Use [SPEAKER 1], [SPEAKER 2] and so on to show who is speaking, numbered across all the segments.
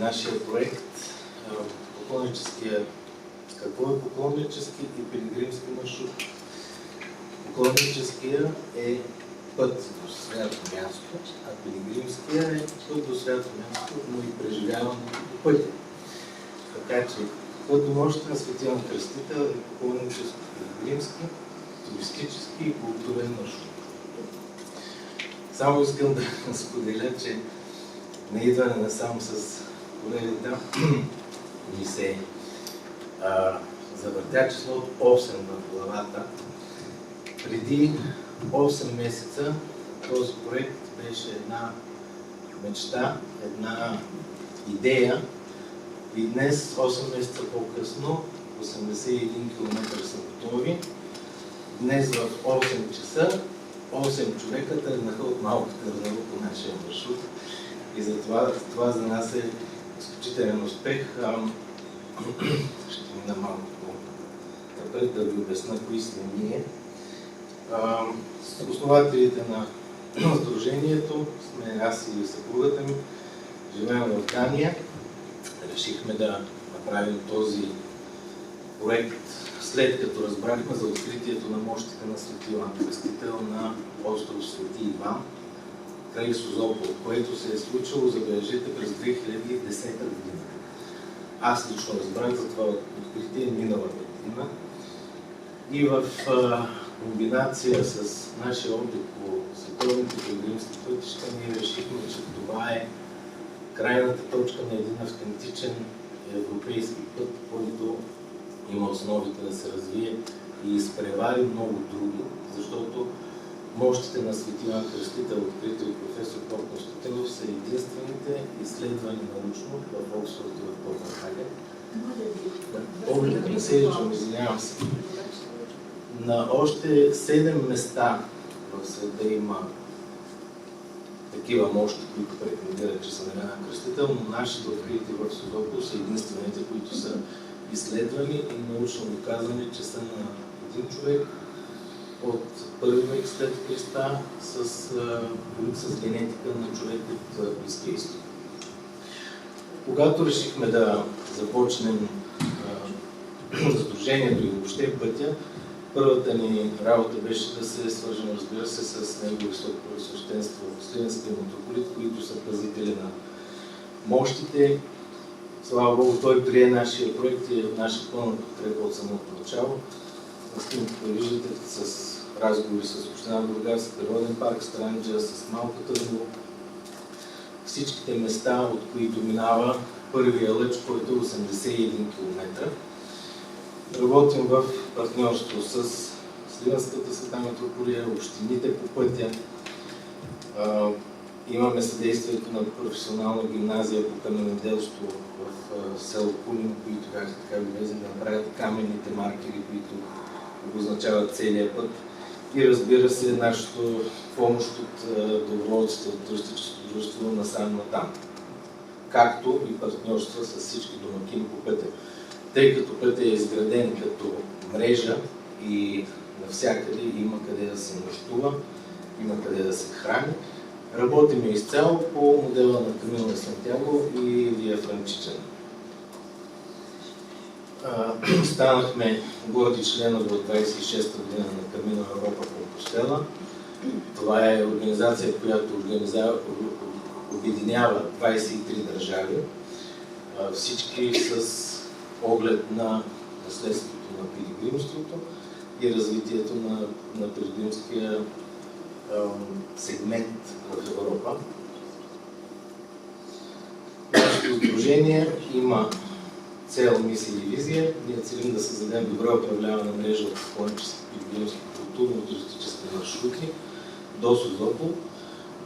[SPEAKER 1] нашия проект какво е поклоннически и пилигримски маршрут? Поклонническия е път до свято място, а пилигримския е път до свято място, но и преживяване по пътя. Така че път до мощта на Светия Кръстител е поклоннически, пилигримски, туристически и културен маршрут. Само искам да споделя, че на идване насам с колегите ми се завъртя числото 8 в главата. Преди 8 месеца този проект беше една мечта, една идея и днес, 8 месеца по-късно, 81 км са готови. Днес в 8 часа 8 човека тръгнаха от Малко Търново по нашия маршрут и затова това за нас е изключителен успех. Ще мина малко напред да ви обясна кои сме ние. Основателите на сдружението сме аз и съпругата ми. Живеем в Дания. Решихме да направим този проект след като разбрахме за откритието на мощите на Свети Йоан Кръстител на остров Свети Иван край Созопол, което се е случило, забележете, през 2010 година. Аз лично разбрах за това откритие миналата година и в комбинация с нашия опит по световните пилигримски пътища ние решихме, че това е крайната точка на един автентичен европейски път, който има основите да се развие и изпревари много други, защото мощите на Свети Йоан Кръстител, открити от професор Константинов, са единствените изследвани научно в Оксфорд и в Копенхаген. Погледът не се личам, извинявам се. На още 7 места в света има такива мощи, които претендират, че са на Йоан Кръстител, но нашите открити в Созопол са единствените, които са изследвани и научно доказани, че са на един човек от първи век след Христа с генетика на човек от Близкия изток. Когато решихме да започнем сдружението и въобще пътя, първата ни работа беше да се свържем, разбира се, с Негово Високо Преосвещенство Сливенския митрополит, които са пазители на мощите. Слава Богу, той прие нашия проект и наша пълна подкрепа от самото начало. Виждате с разговори с община Бургас, Природен парк Странджа, с Малко Търново. Всичките места, от които минава първия лъч, който е 81 км. Работим в партньорство с Сливенската света митрополия, общините по пътя. Имаме съдействието на професионална гимназия по каменоделство в село Кулин, които бяха така любезни да направят каменните маркери, които обозначават целия път. И разбира се, нашата помощ от доброволците от туристическото дружество насам натам. Както и партньорства с всички домакини по пътя. Тъй като пътят е изграден като мрежа и навсякъде има къде да се нощува, има къде да се храни, работим изцяло по модела на Камино на Сантяго и Вия Франчичена. Станахме горди членове от 26-та година на Камино Европа Компостела. Това е организация, която обединява 23 държави, всички с оглед на наследството на пилигримството и развитието на пилигримския сегмент в Европа. Нашето сдружение има цел, мисия и визия. Ние целим да създадем добре управлявана мрежа от поклоннически, пилигримски, културно-туристически маршрути до Созопол.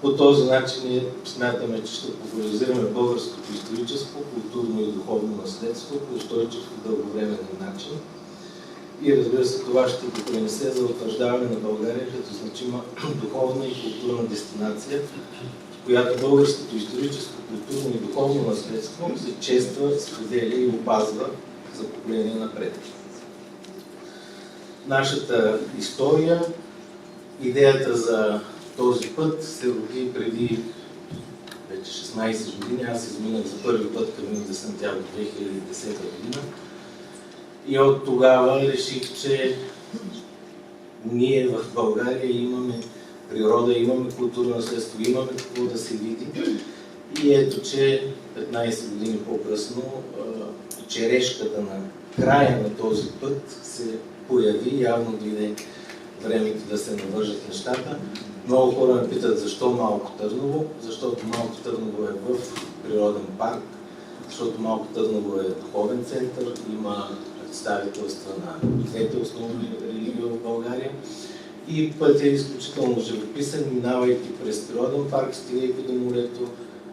[SPEAKER 1] По този начин ние смятаме, че ще популяризираме българското историческо, културно и духовно наследство по устойчив и дълговременен начин. И разбира се, това ще допринесе за утвърждаване на България като значима духовна и културна дестинация, в която българското историческо, културно и духовно наследство се чества, споделя и опазва за поколение напред. Нашата история, идеята за този път се роди преди вече 16 години. Аз изминах за първи път Камино де Сантяго 2010 година. И от тогава реших, че ние в България имаме природа, имаме културно наследство, имаме какво да се види. И ето, че 15 години по-късно черешката на края на този път се появи, явно дойде времето да се навържат нещата. Много хора ме питат защо Малко Търново, защото Малко Търново е в природен парк, защото Малко Търново е духовен център, има представителства на двете основни религии в България и пътят е изключително живописен, минавайки през природен парк, стигайки до морето,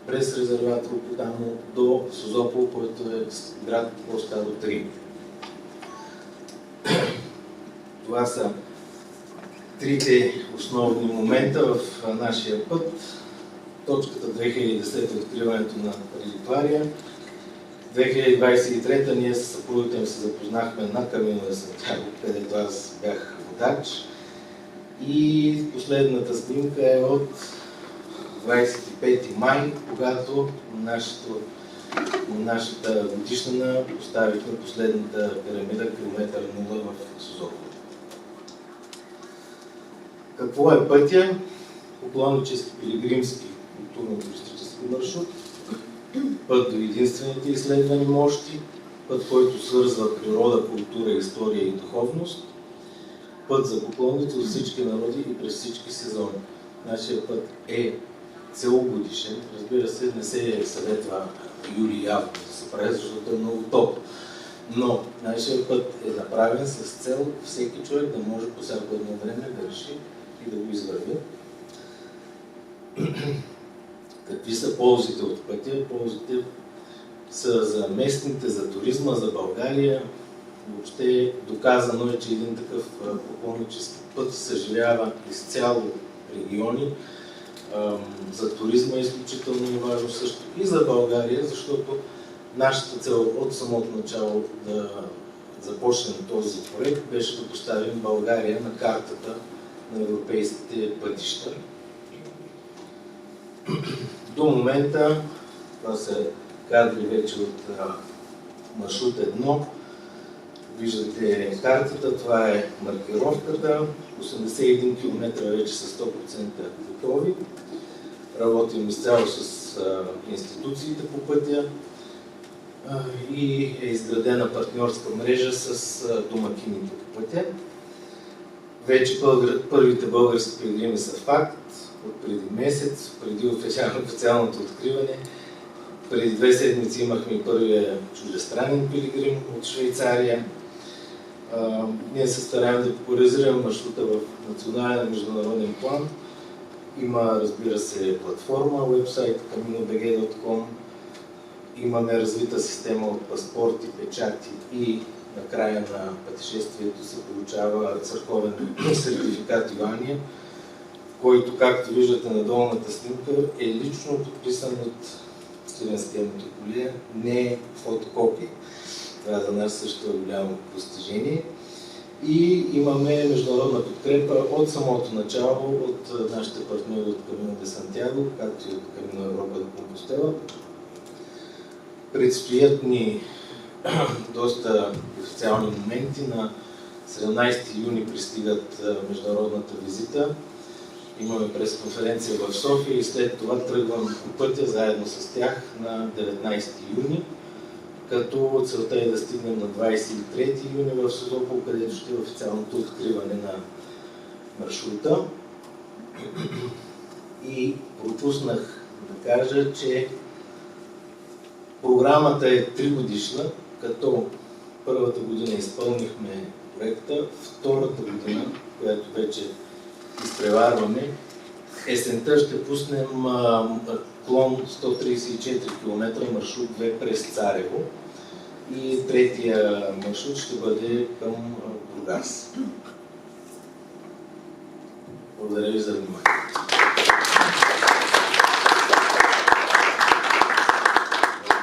[SPEAKER 1] през резерват Роподамо до Созопол, който е град по-стар от Рим. Това са трите основни момента в нашия път. Точката 2010 е откриването на реликвария. 2023 ние с съпругата им се запознахме на Камино де Сантяго, където аз бях водач. И последната снимка е от 25 май, когато на нашата годишнина поставихме последната пирамида, километър 0 в Созопол. Какво е пътя? Поклоннически, пилигримски, културно-туристически маршрут. Път до единствените изследвани мощи, път, който свързва природа, култура, история и духовност, път за поклонници от всички народи и през всички сезони. Нашия път е целогодишен, разбира се, не се съветва юли и август да се прави, защото е много топло. Но нашия път е направен с цел всеки човек да може по всяко едно време да реши и да го извърви. Какви са ползите от пътя? Ползите са за местните, за туризма, за България. Въобще доказано е, че един такъв поклоннически път съживява изцяло региони. За туризма е изключително важно също и за България, защото нашата цел от самото начало да започнем този проект беше да поставим България на картата на европейските пътища. До момента, това са кадри вече от маршрут 1, виждате картата, това е маркировката, 81 км вече са 100% готови. Работим изцяло с институциите по пътя и е изградена партньорска мрежа с домакините по пътя. Вече първите български пилигрими са факт от преди месец, преди официалното откриване. Преди 2 седмици имахме първия чуждестранен пилигрим от Швейцария. Ние се стараем да популяризираме маршрута в национален и международен план. Има, разбира се, платформа, уебсайт caminobg.com. Имаме развита система от паспорти, печати и на края на пътешествието се получава църковен сертификат Йоания, който, както виждате на долната снимка, е лично подписан от Сливенския митрополия, не е фотокопия. Това за нас също е голямо постижение. И имаме международна подкрепа от самото начало от нашите партньори от Камино де Сантяго, както и от Камино Европа до Компостела. Предстоят ни доста официални моменти. На 17 юни пристигат международната визита. Имаме пресконференция в София и след това тръгвам по пътя заедно с тях на 19 юни, като целта е да стигнем на 23 юни в Созопол, където ще е официалното откриване на маршрута. И пропуснах да кажа, че програмата е 3 годишна, като първата година изпълнихме проекта, втората година, която вече изпреварваме, есента ще пуснем клон 134 км маршрут 2 през Царево и третия маршрут ще бъде към Бургас. Благодаря ви за вниманието.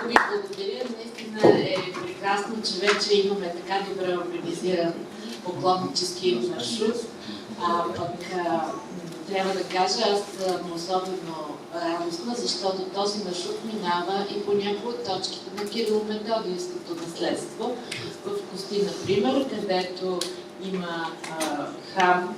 [SPEAKER 2] Благодаря. Наистина е прекрасно, че вече имаме така добре организиран поклоннически маршрут. Пък трябва да кажа, аз съм особено радостна, защото този маршрут минава и по някои от точките на Кирило-Методиевското наследство. В Кости, например, където има храм